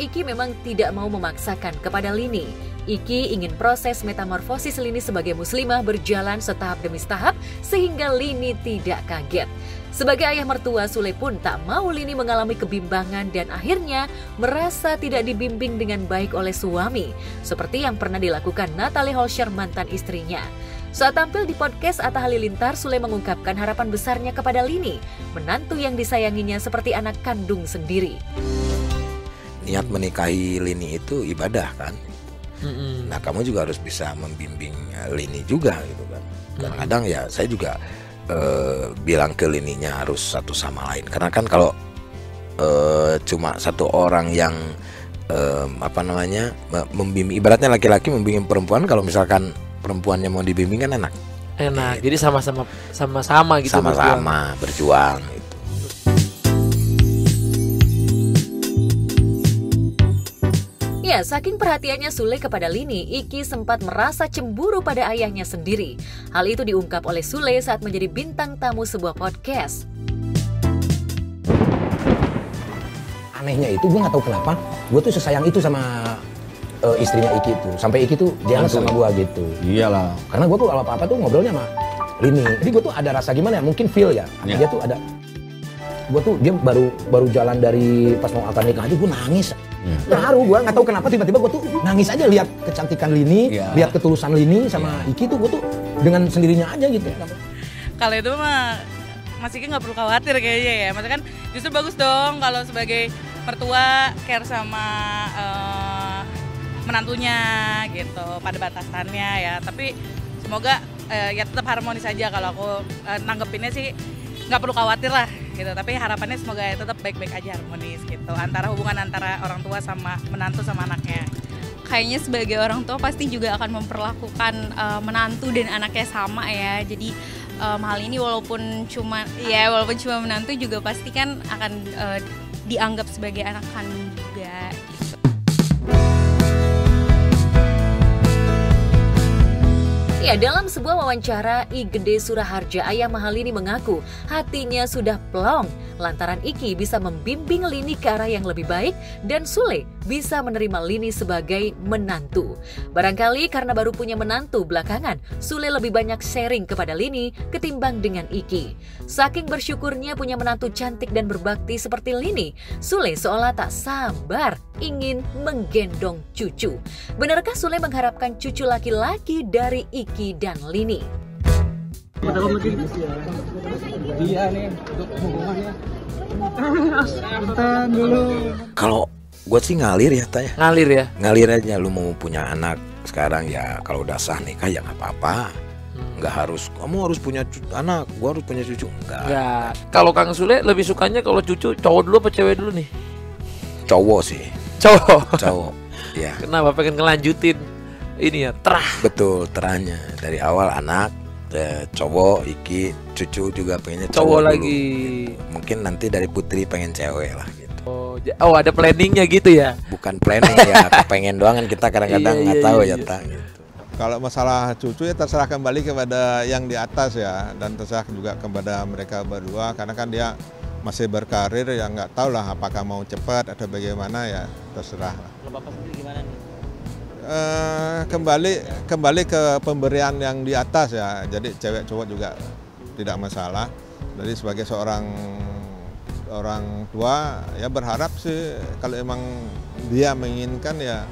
Iki memang tidak mau memaksakan kepada Lini. Iki ingin proses metamorfosis Lini sebagai muslimah berjalan setahap demi tahap sehingga Lini tidak kaget. Sebagai ayah mertua, Sule pun tak mau Lini mengalami kebimbangan dan akhirnya merasa tidak dibimbing dengan baik oleh suami, seperti yang pernah dilakukan Natalie Holscher, mantan istrinya. Saat tampil di podcast Atta Halilintar, Sule mengungkapkan harapan besarnya kepada Lini, menantu yang disayanginya seperti anak kandung sendiri. Niat menikahi Lini itu ibadah kan. Nah kamu juga harus bisa membimbing Lini juga gitu kan. Kadang-kadang ya saya juga bilang ke Lininya harus satu sama lain. Karena kan kalau cuma satu orang yang membimbing, ibaratnya laki-laki membimbing perempuan, kalau misalkan perempuannya mau dibimbing kan enak. Jadi sama-sama gitu. Sama-sama berjuang gitu. Ya, saking perhatiannya Sule kepada Lini, Iki sempat merasa cemburu pada ayahnya sendiri. Hal itu diungkap oleh Sule saat menjadi bintang tamu sebuah podcast. Anehnya itu gue gak tahu kenapa, gue tuh sesayang itu sama istrinya Iki itu. Sampai Iki tuh jealous sama gue gitu. Iyalah. Karena gue tuh kalau apa-apa tuh ngobrolnya sama Lini. Jadi gue tuh ada rasa gimana ya, mungkin feel ya. Dia tuh ada, gue tuh dia baru jalan dari pas mau akan nikah aja gue nangis. Terharu gue, nggak tahu kenapa tiba-tiba gue tuh nangis aja lihat kecantikan Lini, lihat ketulusan Lini sama Iki tuh, gue tuh dengan sendirinya aja gitu. Kalau itu mah Mas Iki nggak perlu khawatir kayaknya ya. Maksudnya kan justru bagus dong kalau sebagai mertua care sama menantunya gitu pada batasannya ya. Tapi semoga ya tetap harmonis aja. Kalau aku nanggepinnya sih nggak perlu khawatir lah gitu, tapi harapannya semoga tetap baik-baik aja, harmonis gitu antara hubungan antara orang tua sama menantu sama anaknya. Kayaknya sebagai orang tua pasti juga akan memperlakukan menantu dan anaknya sama ya. Jadi hal ini walaupun cuma menantu juga pasti kan akan dianggap sebagai anak kandung juga gitu. Ya, dalam sebuah wawancara, I Gede Suraharja, ayah mahal Lini, mengaku hatinya sudah plong lantaran Iki bisa membimbing Lini ke arah yang lebih baik dan Sule bisa menerima Lini sebagai menantu. Barangkali karena baru punya menantu belakangan, Sule lebih banyak sharing kepada Lini ketimbang dengan Iki. Saking bersyukurnya punya menantu cantik dan berbakti seperti Lini, Sule seolah tak sabar ingin menggendong cucu. Benarkah Sule mengharapkan cucu laki-laki dari Iki dan Lini? Kalau gue sih ngalir ya Tanya. Ngalir ya? Ngalir aja, lu mau punya anak sekarang ya kalau udah sah nikah ya nggak apa-apa. Nggak harus, kamu harus punya anak, gua harus punya cucu. Enggak. Kalau Kang Sule lebih sukanya kalau cucu cowok dulu apa cewek dulu nih? Cowok sih. Cowok. Ya. Kenapa pengen ngelanjutin ini ya, terah? Betul, terahnya dari awal anak, cowok, Iki, cucu juga pengennya cowok lagi. Gitu. Mungkin nanti dari putri pengen cewek lah gitu. Oh ada planningnya gitu ya? Bukan planning ya, kepengen doang kan kita kadang-kadang nggak tahu ya tak. Gitu. Kalau masalah cucu ya terserah kembali kepada yang di atas ya, dan terserah juga kepada mereka berdua karena kan dia masih berkarir ya, nggak tahu lah apakah mau cepat atau bagaimana ya, terserah. Kalau Bapak sendiri gimana nih? Kembali ke pemberian yang di atas ya, jadi cewek cowok juga tidak masalah. Jadi sebagai seorang orang tua ya berharap sih kalau emang dia menginginkan ya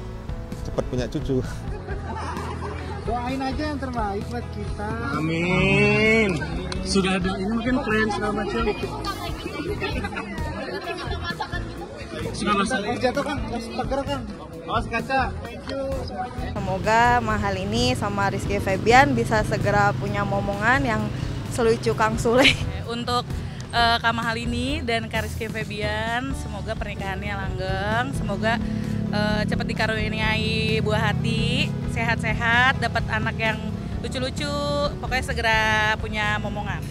cepat punya cucu. Doain aja yang terbaik buat kita. Amin. Sudah ada ini mungkin plan segala macam. Sudah masak. Jatuh kan, seger kan. Awas kaca. Semoga mahal ini sama Rizky Febian bisa segera punya momongan yang selucu Kang Sule. Untuk Kak Mahal ini dan Kak Rizky Febian, semoga pernikahannya langgeng, semoga cepat dikaruniai buah hati, sehat-sehat, dapat anak yang lucu-lucu, pokoknya segera punya momongan.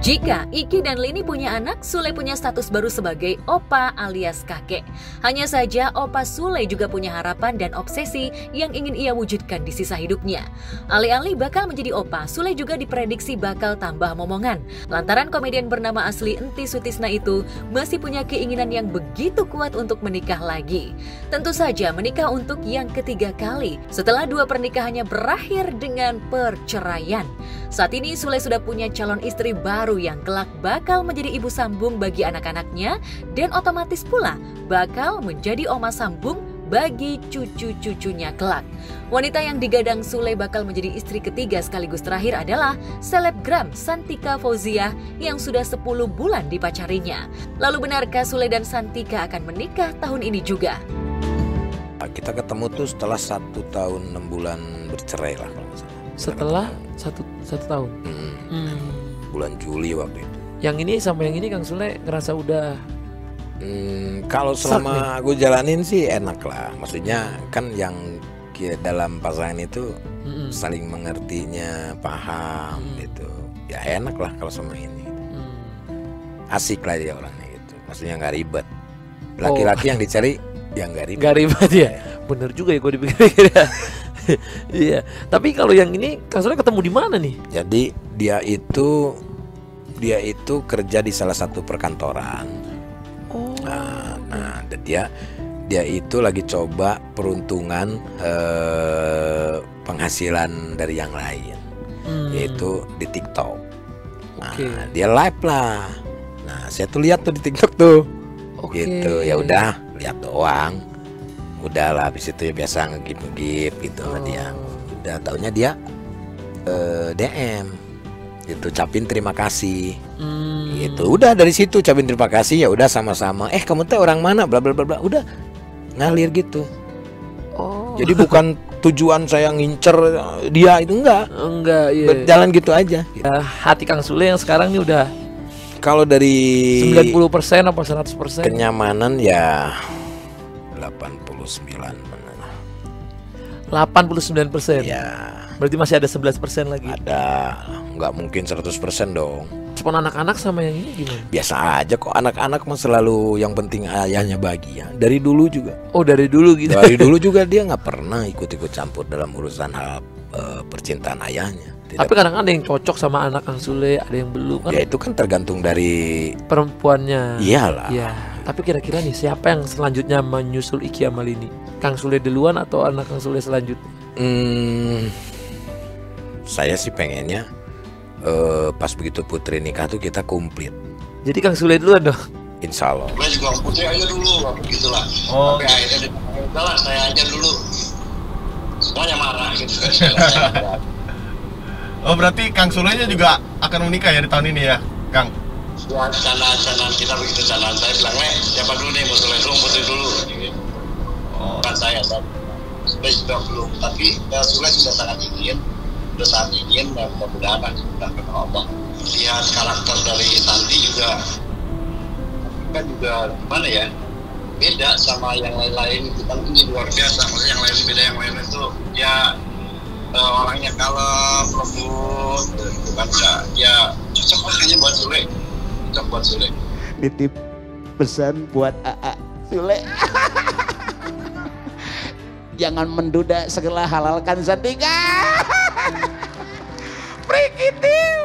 Jika Iki dan Lini punya anak, Sule punya status baru sebagai opa alias kakek. Hanya saja opa Sule juga punya harapan dan obsesi yang ingin ia wujudkan di sisa hidupnya. Alih-alih bakal menjadi opa, Sule juga diprediksi bakal tambah momongan. Lantaran komedian bernama asli Enti Sutisna itu masih punya keinginan yang begitu kuat untuk menikah lagi. Tentu saja menikah untuk yang ketiga kali setelah 2 pernikahannya berakhir dengan perceraian. Saat ini Sule sudah punya calon istri baru yang kelak bakal menjadi ibu sambung bagi anak-anaknya dan otomatis pula bakal menjadi oma sambung bagi cucu-cucunya kelak. Wanita yang digadang Sule bakal menjadi istri ketiga sekaligus terakhir adalah selebgram Santika Fauzia yang sudah 10 bulan dipacarinya. Lalu benarkah Sule dan Santika akan menikah tahun ini juga? Kita ketemu tuh setelah 1 tahun 6 bulan bercerai lah kalau nggak salah. Setelah satu tahun. Bulan Juli waktu itu. Yang ini sama yang ini Kang Sule ngerasa udah kalau selama gue jalanin sih enak lah. Maksudnya kan yang dalam pasangan itu saling mengertinya, paham gitu. Ya enak lah kalau sama ini. Asik lah dia orangnya gitu. Maksudnya nggak ribet. Laki-laki yang dicari yang nggak ribet. Nggak ribet ya. Bener juga ya gue dipikir-pikir ya. Iya. Tapi kalau yang ini Kang Sule ketemu di mana nih? Jadi dia itu kerja di salah satu perkantoran. Nah, dia itu lagi coba peruntungan penghasilan dari yang lain, yaitu di TikTok. Nah, dia live lah. Nah, saya tuh lihat tuh di TikTok tuh, gitu. Ya udah, lihat doang. Udahlah, habis itu ya biasa ngegip gitu sama dia. Udah taunya dia DM. Gitu, ucapin terima kasih. Gitu. Udah dari situ ucapin terima kasih, ya udah sama-sama. Kamu teh orang mana? Bla bla bla bla. Udah ngalir gitu. Jadi bukan tujuan saya ngincer dia itu enggak. Iya. Berjalan gitu aja. Gitu. Hati Kang Sule yang sekarang ini udah kalau dari 90% apa 100%? Kenyamanan ya 89%. Ya. Berarti masih ada 11% lagi. Ada, nggak mungkin 100% dong. Respon anak-anak sama yang ini gimana? Biasa aja kok, anak-anak mah selalu yang penting ayahnya bahagia. Dari dulu juga. Oh, dari dulu gitu. Dari dulu juga dia nggak pernah ikut-ikut campur dalam urusan hal percintaan ayahnya. Tapi kadang-kadang ada yang cocok sama anak Kang Sule, ada yang belum kan? Ya itu kan tergantung dari perempuannya. Iyalah. Iya. Tapi kira-kira nih siapa yang selanjutnya menyusul Iki sama Lini? Kang Sule duluan atau anak Kang Sule selanjutnya? Saya sih pengennya pas begitu Putri nikah tuh kita komplit. Jadi Kang Sule duluan dong? Insya Allah. Gue juga Putri aja dulu, begitulah. Sampai akhirnya udahlah saya aja dulu. Semuanya marah gitu. Oh, berarti Kang Sule-nya juga akan menikah ya di tahun ini ya, Kang? Ya, canaan kita begitu canaan. Saya bilang, siapa dulu nih, mau Sule dulu, Putri dulu. Bukan saya Sule juga belum. Tapi Sule sudah sangat ingin. Sudah sangat ingin, dan mudah-mudahan kita ke Allah. Lihat karakter dari Santi juga, kan juga gimana ya, beda sama yang lain-lain. Kita ini luar biasa, maksudnya yang lain beda, yang lain itu ya orangnya kalem, lembut, bukan ya cocok makanya buat Sule, cocok buat Sule. Nitip pesan buat AA Sule. Jangan menduda, segala halalkan Santika. Prikitiu.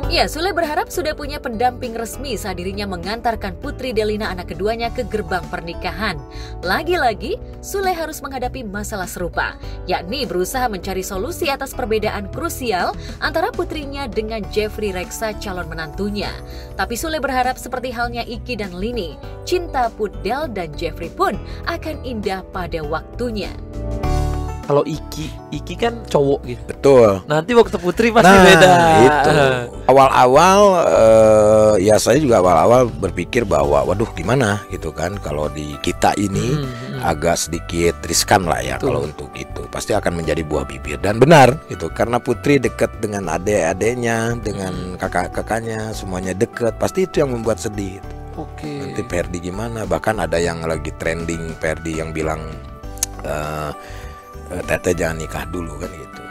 Ya, Sule berharap sudah punya pendamping resmi saat dirinya mengantarkan Putri Delina anak keduanya ke gerbang pernikahan. Lagi-lagi, Sule harus menghadapi masalah serupa, yakni berusaha mencari solusi atas perbedaan krusial antara putrinya dengan Jeffrey Reksa calon menantunya. Tapi Sule berharap seperti halnya Iki dan Lini, cinta Pudel dan Jeffrey pun akan indah pada waktunya. Kalau Iki kan cowok gitu. Betul. Nanti waktu Putri pasti beda. Itu. Awal-awal ya saya juga awal-awal berpikir bahwa waduh gimana gitu kan, kalau di kita ini agak sedikit riskan lah ya. Betul. Kalau untuk itu pasti akan menjadi buah bibir, dan benar gitu, karena Putri dekat dengan adik-adiknya, dengan kakak-kakaknya, semuanya dekat, pasti itu yang membuat sedih. Oke. Nanti Ferdi gimana? Bahkan ada yang lagi trending Ferdi yang bilang Tete jangan nikah dulu kan gitu.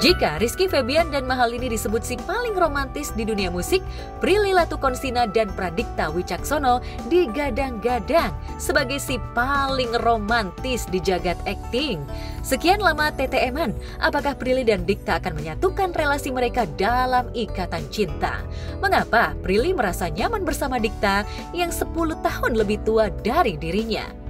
Jika Rizky Febian dan Mahalini disebut si paling romantis di dunia musik, Prilly Latukonsina dan Pradikta Wicaksono digadang-gadang sebagai si paling romantis di jagat akting. Sekian lama TTM-an, apakah Prilly dan Dikta akan menyatukan relasi mereka dalam ikatan cinta? Mengapa Prilly merasa nyaman bersama Dikta yang 10 tahun lebih tua dari dirinya?